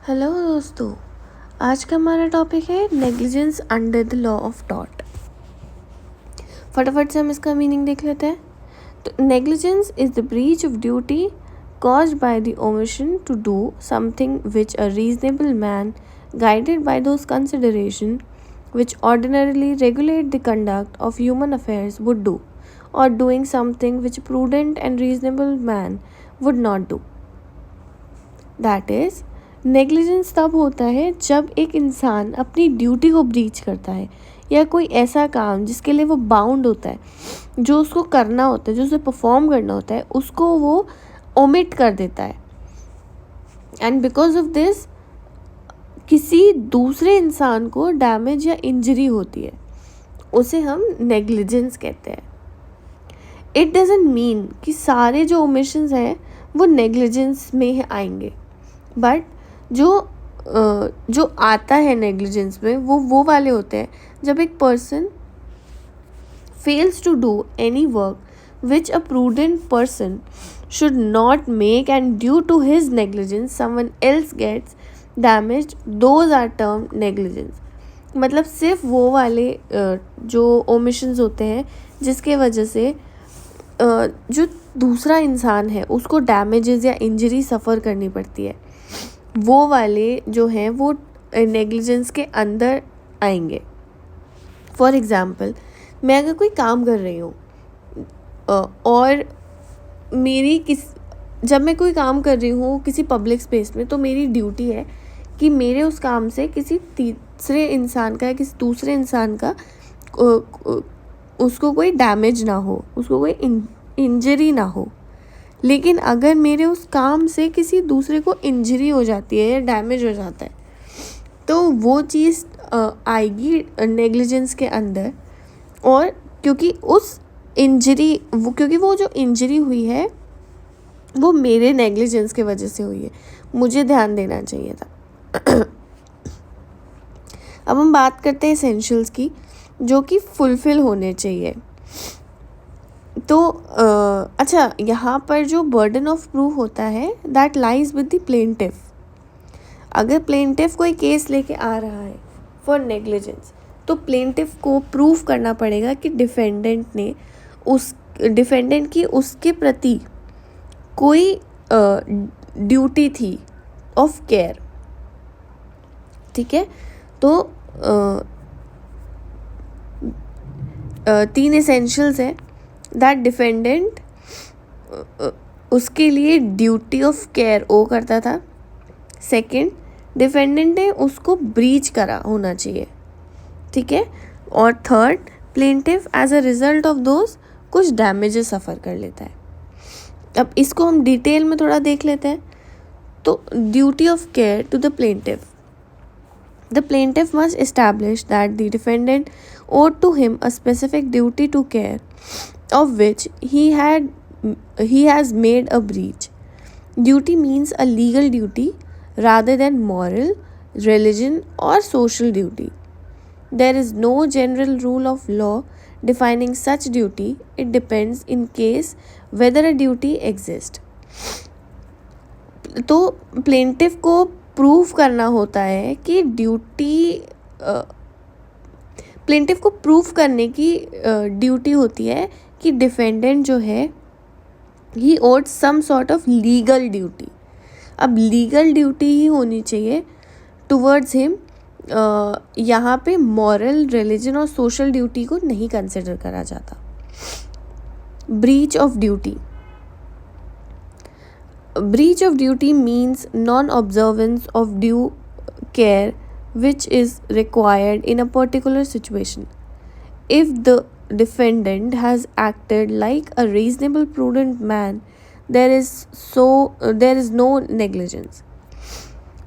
Hello दोस्तों, आज का हमारा टॉपिक है negligence under the law of tort. फटाफट से हम इसका मीनिंग देख लेते हैं। तो negligence is the breach of duty caused by the omission to do something which a reasonable man, guided by those considerations which ordinarily regulate the conduct of human affairs, would do, or doing something which a prudent and reasonable man would not do. That is, negligence तब होता है जब एक इंसान अपनी duty को breach करता है या कोई ऐसा काम जिसके लिए वो बाउंड होता है, जो उसको करना होता है, जो उसे परफॉर्म करना होता है, उसको वो ओमिट कर देता है। एंड बिकॉज ऑफ दिस किसी दूसरे इंसान को डैमेज या इंजरी होती है, उसे हम नेग्लिजेंस कहते हैं। इट डजंट मीन कि सारे जो ओमिशंस हैं वो नेग्लिजेंस में आएंगे, बट जो आता है नेग्लिजेंस में वो वाले होते हैं जब एक person fails to do any work which a prudent person should not make and due to his negligence someone else gets damaged, those are term negligence. मतलब सिर्फ वो वाले जो ओमिशंस होते हैं जिसके वजह से जो दूसरा इंसान है उसको डैमेजेस या इंजरी सफ़र करनी पड़ती है, वो वाले जो हैं वो नेग्लिजेंस के अंदर आएंगे। फॉर एग्ज़ाम्पल, मैं अगर कोई काम कर रही हूँ और जब मैं कोई काम कर रही हूँ किसी पब्लिक स्पेस में, तो मेरी ड्यूटी है कि मेरे उस काम से किसी तीसरे इंसान का या किसी दूसरे इंसान का उसको कोई डैमेज ना हो, उसको कोई इंजरी ना हो। लेकिन अगर मेरे उस काम से किसी दूसरे को इंजरी हो जाती है या डैमेज हो जाता है, तो वो चीज़ आएगी नेग्लिजेंस के अंदर। और क्योंकि वो जो इंजरी हुई है वो मेरे नेग्लिजेंस के वजह से हुई है, मुझे ध्यान देना चाहिए था। अब हम बात करते हैं एसेंशियल्स की, जो कि फुलफिल होने चाहिए। तो अच्छा, यहाँ पर जो बर्डन ऑफ प्रूफ होता है that lies with the plaintiff. अगर प्लेंटिफ कोई केस लेके आ रहा है फॉर नेग्लिजेंस, तो प्लेंटिफ को प्रूफ करना पड़ेगा कि डिफेंडेंट की उसके प्रति कोई ड्यूटी थी ऑफ केयर। ठीक है, तो 3 एसेंशियल्स हैं दैट डिफेंडेंट उसके लिए ड्यूटी ऑफ केयर ओ करता था। सेकंड, डिफेंडेंट ने उसको ब्रीच करा होना चाहिए। ठीक है, और third, plaintiff as a result of those कुछ डैमेजेस सफ़र कर लेता है। अब इसको हम डिटेल में थोड़ा देख लेते हैं। तो duty of care to the plaintiff, the plaintiff must establish that the defendant owed to him a specific duty to care, of which he has made a breach. Duty means a legal duty rather than moral, religion or social duty. There is no general rule of law defining such duty. It depends in case whether a duty exists. तो plaintiff को proof करना होता है कि plaintiff को proof करने की duty होती है कि डिफेंडेंट जो है he owed some sort of legal duty. अब लीगल ड्यूटी ही होनी चाहिए टुवर्ड्स हिम। यहाँ पे मॉरल, रिलीजन और सोशल ड्यूटी को नहीं कंसिडर करा जाता। Breach of duty, breach of duty means non-observance of due care which is required in a particular situation. If the defendant has acted like a reasonable, prudent man, there is no negligence.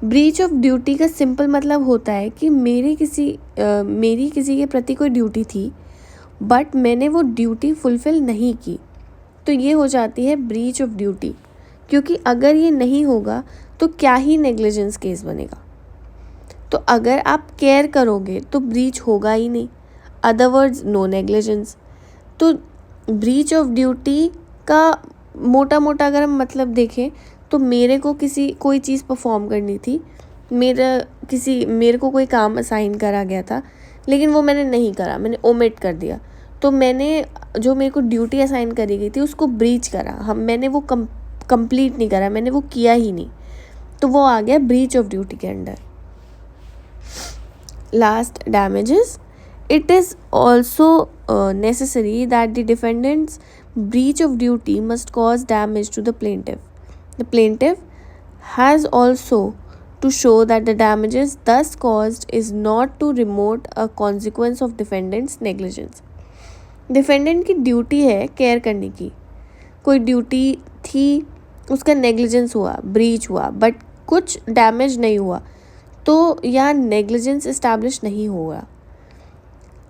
Breach of duty का simple मतलब होता है कि मेरी किसी के प्रति कोई ड्यूटी थी, बट मैंने वो ड्यूटी फुलफिल नहीं की, तो ये हो जाती है ब्रीच ऑफ ड्यूटी। क्योंकि अगर ये नहीं होगा तो क्या ही नेग्लिजेंस केस बनेगा। तो अगर आप केयर करोगे तो ब्रीच होगा ही नहीं, अदरवर्ड्स नो नेग्लिजेंस। तो ब्रीच ऑफ ड्यूटी का मोटा मोटा अगर हम मतलब देखें तो मेरे को कोई चीज़ परफॉर्म करनी थी, मेरे को कोई काम असाइन करा गया था, लेकिन वो मैंने नहीं करा, मैंने ओमिट कर दिया, तो मैंने जो मेरे को ड्यूटी असाइन करी गई थी उसको ब्रीच करा, मैंने वो कंप्लीट नहीं करा, मैंने वो किया ही नहीं, तो वो आ गया ब्रीच ऑफ ड्यूटी के under. Last, damages. It is also necessary that the defendant's breach of duty must cause damage to the plaintiff. The plaintiff has also to show that the damages thus caused is not too remote a consequence of defendant's negligence. Defendant की duty है care करने की, कोई duty थी, उसका negligence हुआ, breach हुआ, but कुछ डैमेज नहीं हुआ, तो यहाँ नेग्लिजेंस इस्टेब्लिश नहीं होगा,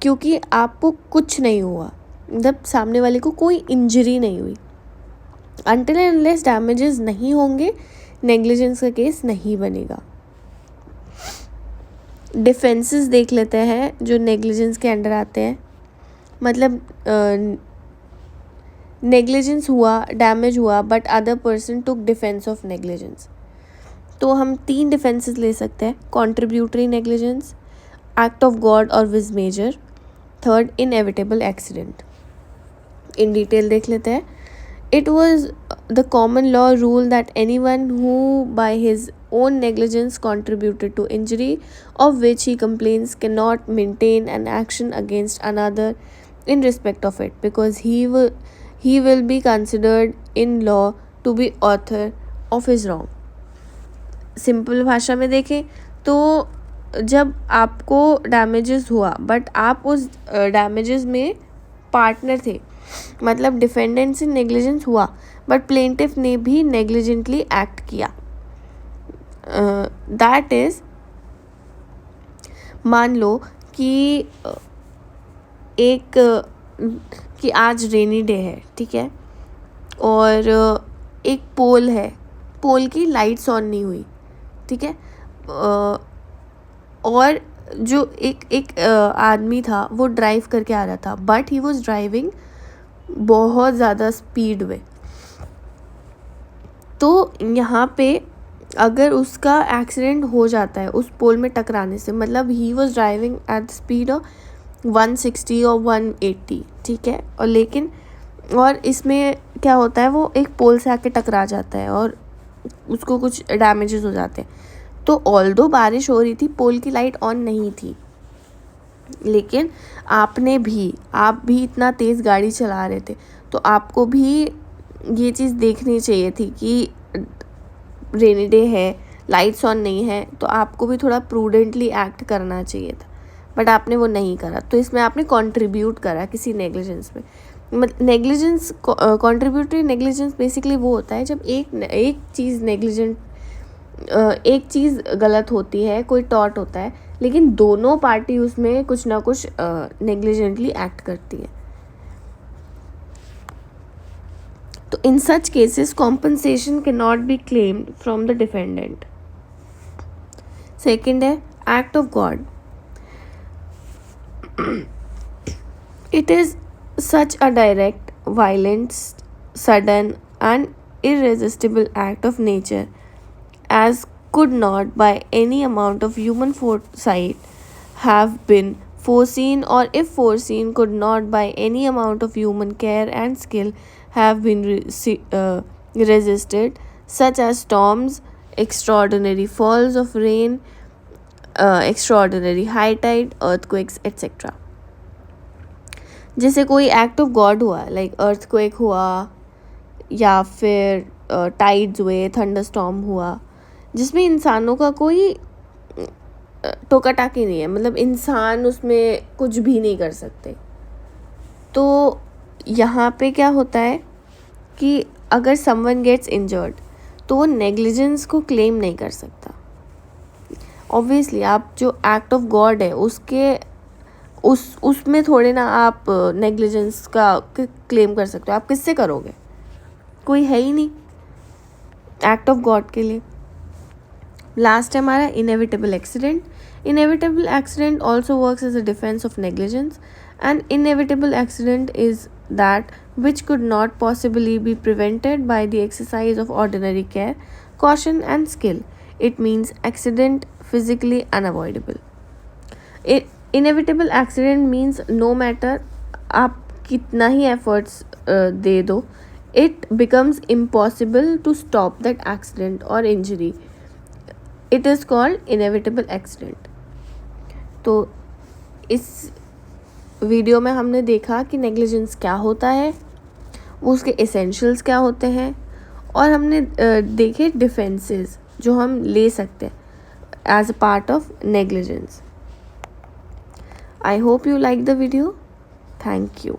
क्योंकि आपको कुछ नहीं हुआ, मतलब सामने वाले को कोई इंजरी नहीं हुई. अनटिल एंड अनलेस डैमेजेस नहीं होंगे, नेग्लिजेंस का केस नहीं बनेगा. डिफेंसेस देख लेते हैं जो नेग्लिजेंस के अंडर आते हैं. मतलब नेग्लिजेंस हुआ, डैमेज हुआ, but other person took defence of negligence. तो हम 3 डिफेंसेस ले सकते हैं. Contributory negligence, act of god और vis major, third inevitable accident. In detail देख लेते हैं. It was the common law rule that anyone who by his own negligence contributed to injury of which he complains cannot maintain an action against another in respect of it, because he will be considered in law to be author of his wrong. Simple भाषा में देखें तो जब आपको damages हुआ but आप उस damages में पार्टनर थे, मतलब डिफेंडेंट से नेग्लिजेंस हुआ बट प्लेंटिफ ने भी नेग्लिजेंटली एक्ट किया. दैट इज़, मान लो कि कि आज रेनी डे है, ठीक है, और एक पोल है, पोल की लाइट्स ऑन नहीं हुई, ठीक है, और जो एक आदमी था वो ड्राइव करके आ रहा था, बट ही वॉज ड्राइविंग बहुत ज़्यादा स्पीड में. तो यहाँ पे अगर उसका एक्सीडेंट हो जाता है उस पोल में टकराने से, मतलब he was driving at the speed of 160 और 180, ठीक है, और इसमें क्या होता है, वो एक पोल से आके टकरा जाता है और उसको कुछ डैमेजेस हो जाते हैं. तो ऑल्दो बारिश हो रही थी, पोल की लाइट ऑन नहीं थी, लेकिन आप भी इतना तेज़ गाड़ी चला रहे थे, तो आपको भी ये चीज़ देखनी चाहिए थी कि रेनी डे है, लाइट्स ऑन नहीं है, तो आपको भी थोड़ा प्रूडेंटली एक्ट करना चाहिए था, बट आपने वो नहीं करा. तो इसमें आपने कंट्रीब्यूट करा किसी नेग्लिजेंस में. नेग्लिजेंस, कंट्रीब्यूटरी नेग्लिजेंस बेसिकली वो होता है जब एक चीज़ गलत होती है, कोई टॉट होता है, लेकिन दोनों पार्टी उसमें कुछ ना कुछ नेग्लिजेंटली एक्ट करती है. तो in such cases compensation cannot be claimed from the defendant. Second है act of God. It is such a direct, violent, sudden and irresistible act of nature as could not by any amount of human foresight have been foreseen, or if foreseen could not by any amount of human care and skill have been resisted, such as storms, extraordinary falls of rain, extraordinary high tide, earthquakes, etc. जैसे कोई act of God हुआ, like earthquake हुआ या फिर tides हुए, thunder storm हुआ, जिसमें इंसानों का कोई टोका टाकी नहीं है, मतलब इंसान उसमें कुछ भी नहीं कर सकते. तो यहाँ पे क्या होता है कि अगर समवन गेट्स इंजर्ड तो वो नेग्लिजेंस को क्लेम नहीं कर सकता. ऑब्वियसली आप जो एक्ट ऑफ गॉड है उसमें थोड़े ना आप नेग्लिजेंस का क्लेम कर सकते हो. आप किससे करोगे, कोई है ही नहीं एक्ट ऑफ गॉड के लिए. लास्ट है हमारा inevitable accident. Inevitable accident also works as a defense of negligence. An inevitable accident is that which could not possibly be prevented by the exercise of ordinary care, caution and skill. It means accident physically unavoidable. Inevitable accident means no matter आप कितना ही efforts दे दो, it becomes impossible to stop that accident or injury. It is called inevitable accident. तो इस video में हमने देखा कि negligence क्या होता है, वो उसके एसेंशियल्स क्या होते हैं, और हमने देखे डिफेंसेस जो हम ले सकते हैं as a part of negligence. I hope you like the video. Thank you.